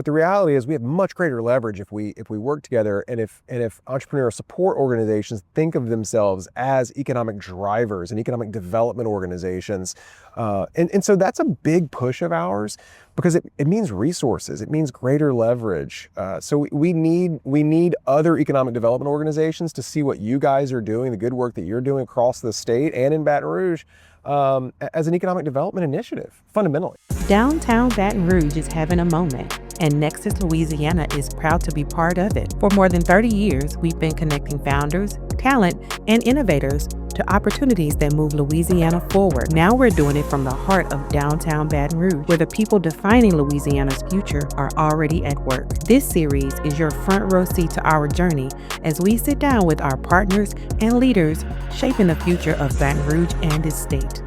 But the reality is we have much greater leverage if we work together, and if entrepreneurial support organizations think of themselves as economic drivers and economic development organizations. And so that's a big push of ours, because it means resources, it means greater leverage. So we need other economic development organizations to see what you guys are doing, the good work that you're doing across the state and in Baton Rouge, as an economic development initiative, fundamentally. Downtown Baton Rouge is having a moment, and Nexus Louisiana is proud to be part of it. For more than 30 years, we've been connecting founders, talent, and innovators to opportunities that move Louisiana forward. Now we're doing it from the heart of downtown Baton Rouge, where the people defining Louisiana's future are already at work. This series is your front row seat to our journey as we sit down with our partners and leaders shaping the future of Baton Rouge and its state.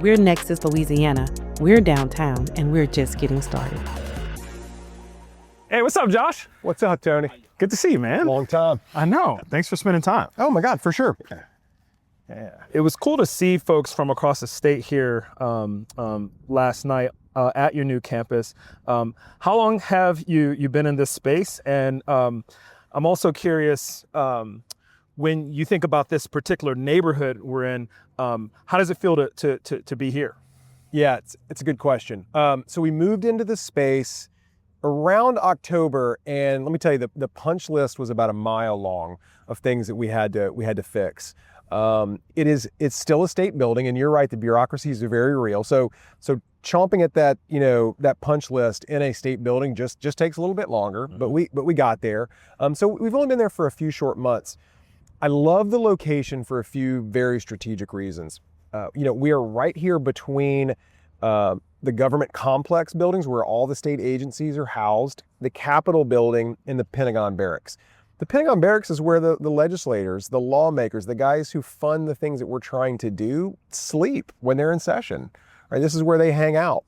We're Nexus Louisiana, we're downtown, and we're just getting started. Hey, what's up, Josh? What's up, Tony? Good to see you, man. Long time. I know. Thanks for spending time. Oh my God, for sure. Yeah. It was cool to see folks from across the state here last night at your new campus. How long have you been in this space? And I'm also curious, when you think about this particular neighborhood we're in, how does it feel to be here? Yeah, it's a good question. So we moved into the space around October, and let me tell you, the punch list was about a mile long of things that we had to fix. It's still a state building, and you're right, the bureaucracies are very real. So chomping at that punch list in a state building just takes a little bit longer, but we got there. So we've only been there for a few short months. I love the location for a few very strategic reasons. We are right here between the government complex buildings where all the state agencies are housed, the Capitol building, and the Pentagon barracks. The Pentagon barracks is where the legislators, the lawmakers, the guys who fund the things that we're trying to do sleep when they're in session. Right? This is where they hang out.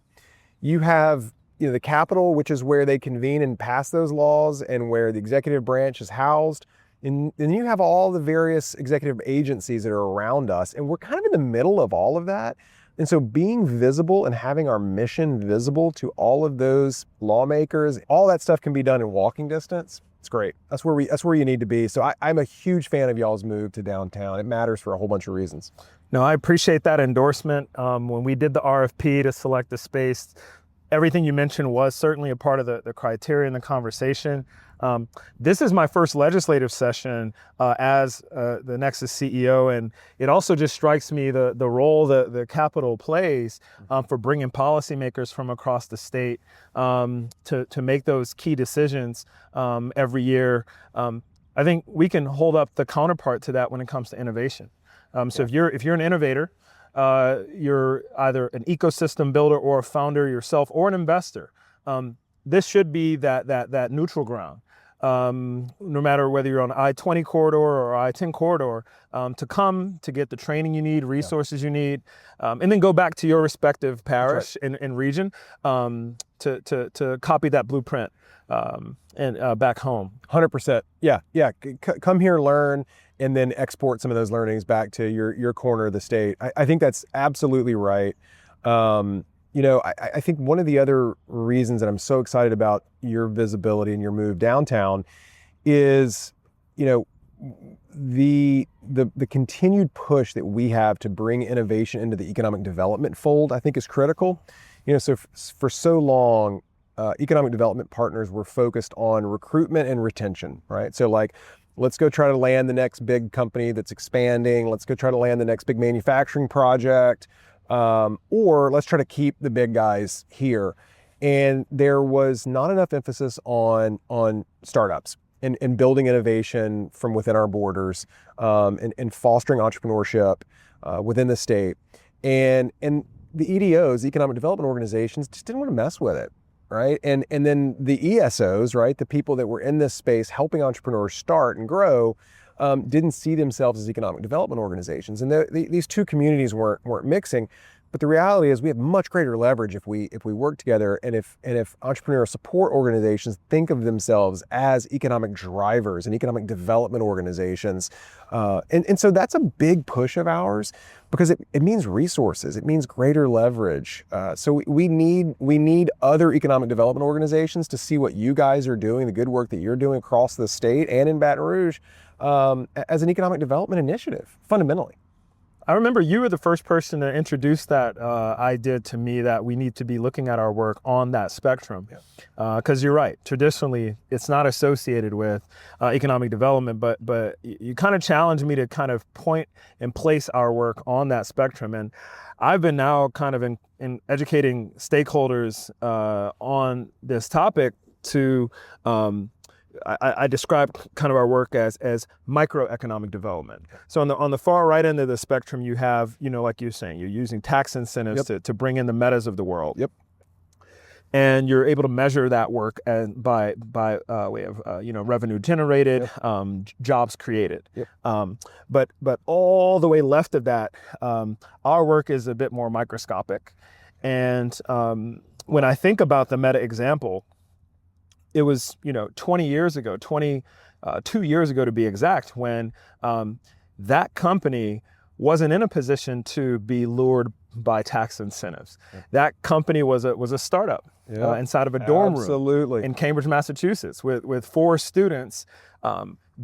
You have the Capitol, which is where they convene and pass those laws and where the executive branch is housed. And then you have all the various executive agencies that are around us, and we're kind of in the middle of all of that. And so being visible and having our mission visible to all of those lawmakers, all that stuff can be done in walking distance. It's great. That's where you need to be. So I'm a huge fan of y'all's move to downtown. It matters for a whole bunch of reasons. No, I appreciate that endorsement. When we did the RFP to select the space, everything you mentioned was certainly a part of the criteria in the conversation. This is my first legislative session as the Nexus CEO, and it also just strikes me the role that the Capitol plays for bringing policymakers from across the state to make those key decisions every year. I think we can hold up the counterpart to that when it comes to innovation. So if you're an innovator, you're either an ecosystem builder or a founder yourself or an investor, this should be that neutral ground. No matter whether you're on I-20 corridor or I-10 corridor, to come to get the training you need, resources you need, and then go back to your respective parish and region to copy that blueprint and back home. 100%. Yeah. Come here, learn, and then export some of those learnings back to your corner of the state. I think that's absolutely right. I think one of the other reasons that I'm so excited about your visibility and your move downtown is, the continued push that we have to bring innovation into the economic development fold, I think is critical. So for so long, economic development partners were focused on recruitment and retention, right? So let's go try to land the next big company that's expanding. Let's go try to land the next big manufacturing project. Or let's try to keep the big guys here. And there was not enough emphasis on startups and building innovation from within our borders, and fostering entrepreneurship within the state. And the EDOs, economic development organizations, just didn't want to mess with it, right? And then the ESOs, right, the people that were in this space helping entrepreneurs start and grow, didn't see themselves as economic development organizations. And these two communities weren't mixing. But the reality is we have much greater leverage if we work together, and if entrepreneurial support organizations think of themselves as economic drivers and economic development organizations. And so that's a big push of ours, because it means resources, it means greater leverage. So we need other economic development organizations to see what you guys are doing, the good work that you're doing across the state and in Baton Rouge, as an economic development initiative, fundamentally. I remember you were the first person to introduce that idea to me, that we need to be looking at our work on that spectrum. Because you're right, traditionally it's not associated with economic development, but you kind of challenged me to kind of point and place our work on that spectrum. And I've been now kind of in educating stakeholders on this topic to I describe kind of our work as microeconomic development. So on the far right end of the spectrum, you have, like you're saying, you're using tax incentives to bring in the metas of the world. Yep. And you're able to measure that work by way of revenue generated, jobs created. Yep. But all the way left of that, our work is a bit more microscopic. And when I think about the meta example, it was 22 years ago to be exact, when that company wasn't in a position to be lured by tax incentives. That company was a startup inside of a dorm room in Cambridge, Massachusetts, with 4 students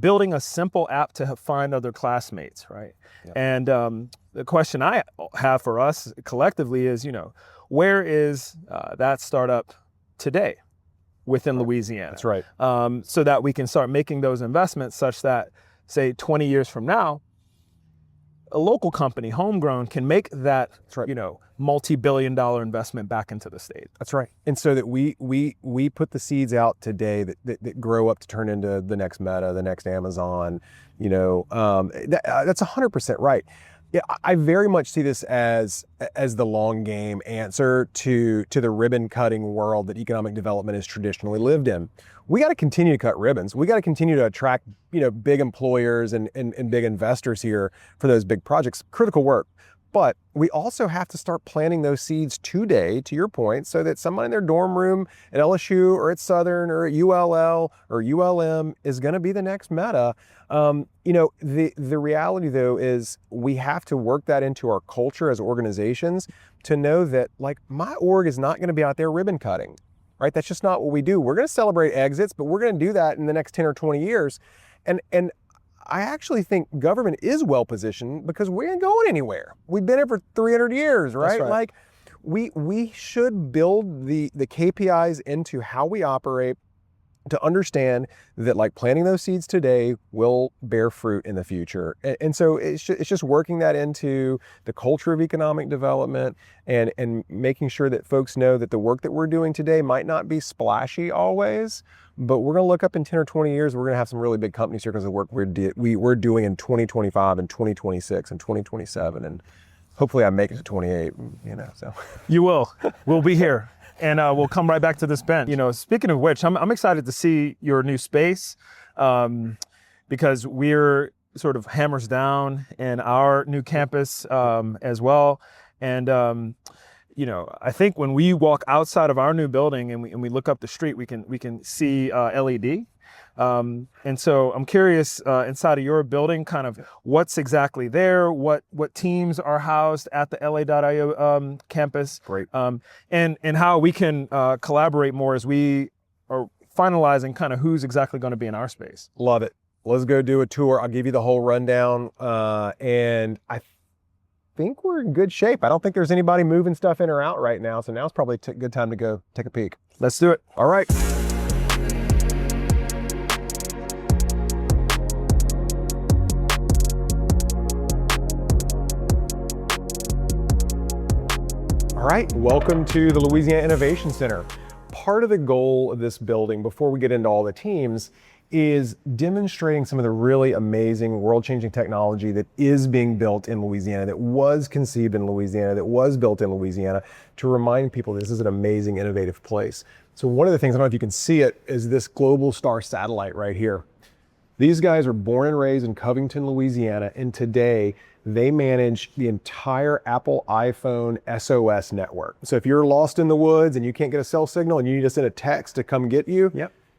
building a simple app to find other classmates, right? And the question I have for us collectively is, where is that startup today within Louisiana? That's right. So that we can start making those investments such that, say, 20 years from now, a local company, homegrown, can make that, multi-billion-dollar investment back into the state. That's right. And so that we put the seeds out today that grow up to turn into the next Meta, the next Amazon. That's 100% right. Yeah, I very much see this as the long game answer to the ribbon cutting world that economic development has traditionally lived in. We got to continue to cut ribbons. We got to continue to attract big employers and big investors here for those big projects. Critical work. But we also have to start planting those seeds today, to your point, so that someone in their dorm room at LSU or at Southern or at ULL or ULM is going to be the next Meta. The reality, though, is we have to work that into our culture as organizations to know that, my org is not going to be out there ribbon cutting, right? That's just not what we do. We're going to celebrate exits, but we're going to do that in the next 10 or 20 years. And I actually think government is well positioned because we ain't going anywhere. We've been here for 300 years, right? That's right. We should build the KPIs into how we operate to understand that planting those seeds today will bear fruit in the future. And so it's just working that into the culture of economic development and making sure that folks know that the work that we're doing today might not be splashy always, but we're going to look up in 10 or 20 years, we're going to have some really big companies here because of the work we're doing in 2025 and 2026 and 2027. And hopefully I make it to 28, so. You will. We'll be here. And we'll come right back to this bench. Speaking of which, I'm excited to see your new space because we're sort of hammers down in our new campus as well. And, I think when we walk outside of our new building and we look up the street, we can see LED. And so I'm curious, inside of your building, kind of what's exactly there, what teams are housed at the LA.io campus. Great. And how we can collaborate more as we are finalizing kind of who's exactly going to be in our space. Love it. Let's go do a tour. I'll give you the whole rundown. And I think we're in good shape. I don't think there's anybody moving stuff in or out right now. So now's probably a good time to go take a peek. Let's do it. All right. All right, welcome to the Louisiana Innovation Center. Part of the goal of this building, before we get into all the teams, is demonstrating some of the really amazing world-changing technology that is being built in Louisiana, that was conceived in Louisiana, that was built in Louisiana, to remind people this is an amazing, innovative place. So one of the things, I don't know if you can see it, is this Global Star satellite right here. These guys are born and raised in Covington, Louisiana, and today they manage the entire Apple iPhone SOS network. So if you're lost in the woods and you can't get a cell signal and you need to send a text to come get you,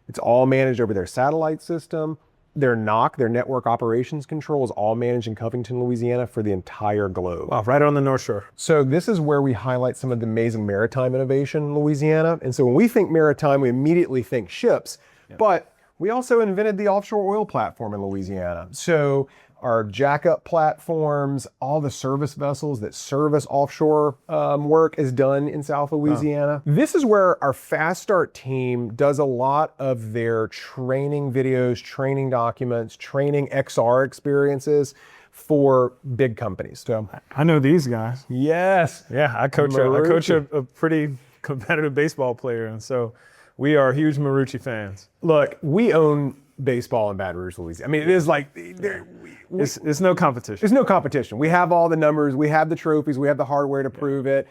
it's all managed over their satellite system. Their NOC, their Network Operations Control, is all managed in Covington, Louisiana for the entire globe. Wow, right on the North Shore. So this is where we highlight some of the amazing maritime innovation in Louisiana. And so when we think maritime, we immediately think ships, but we also invented the offshore oil platform in Louisiana. So our jackup platforms, all the service vessels that service offshore work is done in South Louisiana. This is where our Fast Start team does a lot of their training videos, training documents, training XR experiences for big companies. So I know these guys. Yes. Yeah, I coach a pretty competitive baseball player, and so we are huge Marucci fans. Look, we own baseball in Baton Rouge, Louisiana. I mean, it is like, it's no competition. There's no competition. We have all the numbers, we have the trophies, we have the hardware to prove it.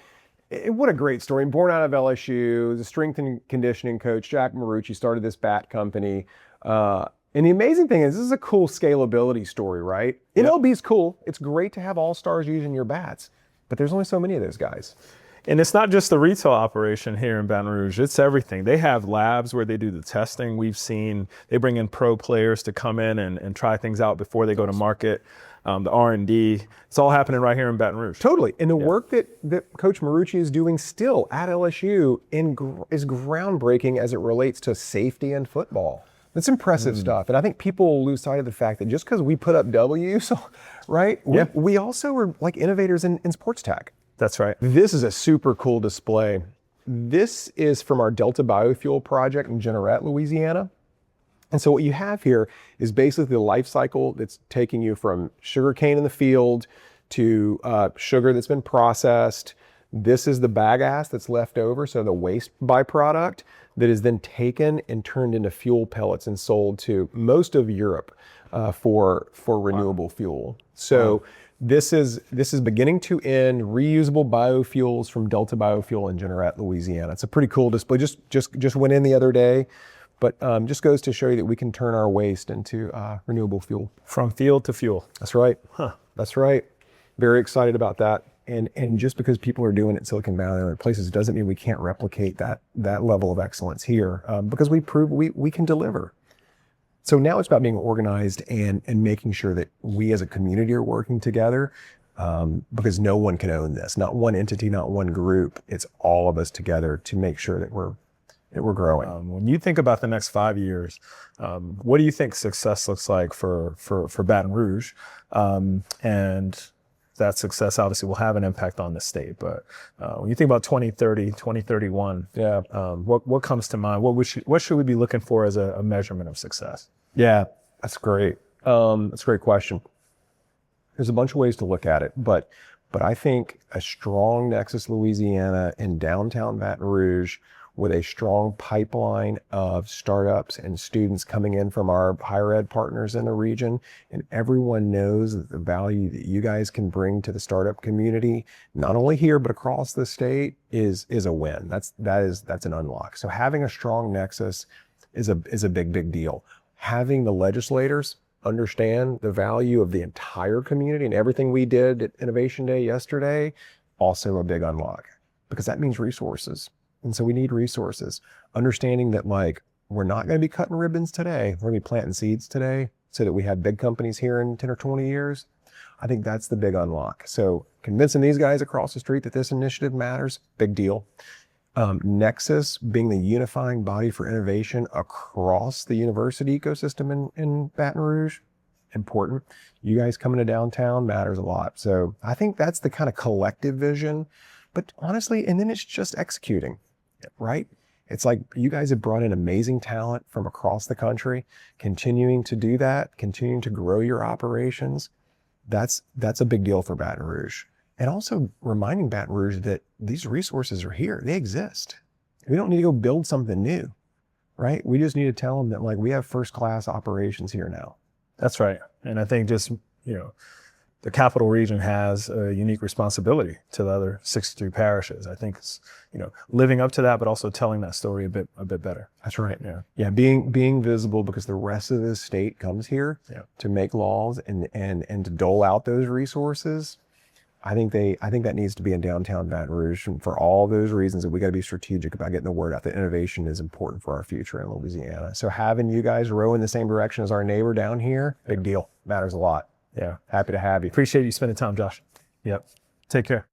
What a great story. Born out of LSU, the strength and conditioning coach, Jack Marucci, started this bat company. And the amazing thing is, this is a cool scalability story, right? MLB is cool. It's great to have all-stars using your bats, but there's only so many of those guys. And it's not just the retail operation here in Baton Rouge, it's everything. They have labs where they do the testing. We've seen, they bring in pro players to come in and try things out before they go to market. The R&D, it's all happening right here in Baton Rouge. Totally. And the work that Coach Marucci is doing still at LSU is groundbreaking as it relates to safety and football. That's impressive stuff. And I think people lose sight of the fact that just because we put up W's, right? We also are like innovators in sports tech. That's right. This is a super cool display. This is from our Delta Biofuel project in Jeanerette, Louisiana. And so what you have here is basically the life cycle that's taking you from sugarcane in the field to sugar that's been processed. This is the bagasse that's left over, so the waste byproduct that is then taken and turned into fuel pellets and sold to most of Europe for renewable fuel. So this is beginning to end reusable biofuels from Delta Biofuel in Jeanerette, Louisiana. It's a pretty cool display. Just went in the other day, but just goes to show you that we can turn our waste into renewable fuel. From field to fuel. That's right. That's right. Very excited about that. And just because people are doing it in Silicon Valley and other places doesn't mean we can't replicate that level of excellence here, because we prove we can deliver. So now it's about being organized and making sure that we as a community are working together, because no one can own this. Not one entity, not one group. It's all of us together to make sure that we're growing. When you think about the next 5 years, what do you think success looks like for Baton Rouge? And that success obviously will have an impact on the state. But when you think about 2030, 2031, what comes to mind? What should we be looking for as a measurement of success? Yeah, that's great. That's a great question. There's a bunch of ways to look at it, but I think a strong Nexus, Louisiana in downtown Baton Rouge with a strong pipeline of startups and students coming in from our higher ed partners in the region, and everyone knows that the value that you guys can bring to the startup community, not only here but across the state, is a win. That's an unlock. So having a strong Nexus is a big deal. Having the legislators understand the value of the entire community and everything we did at Innovation Day yesterday, also a big unlock, because that means resources. And so we need resources. Understanding that, like, we're not going to be cutting ribbons today. We're going to be planting seeds today so that we have big companies here in 10 or 20 years. I think that's the big unlock. So convincing these guys across the street that this initiative matters, big deal. Nexus being the unifying body for innovation across the university ecosystem in Baton Rouge, important. You guys coming to downtown matters a lot. So I think that's the kind of collective vision. But honestly, and then it's just executing. Right? It's like you guys have brought in amazing talent from across the country, continuing to do that, continuing to grow your operations. That's a big deal for Baton Rouge. And also reminding Baton Rouge that these resources are here. They exist. We don't need to go build something new, right? We just need to tell them that, like, we have first-class operations here now. That's right. And I think just, the Capital Region has a unique responsibility to the other 63 parishes. I think it's, living up to that, but also telling that story a bit better. That's right. Yeah. Being visible, because the rest of the state comes here to make laws and to dole out those resources. I think that needs to be in downtown Baton Rouge, and for all those reasons that we got to be strategic about getting the word out that innovation is important for our future in Louisiana. So having you guys row in the same direction as our neighbor down here, big deal, matters a lot. Yeah. Happy to have you. Appreciate you spending time, Josh. Yep. Take care.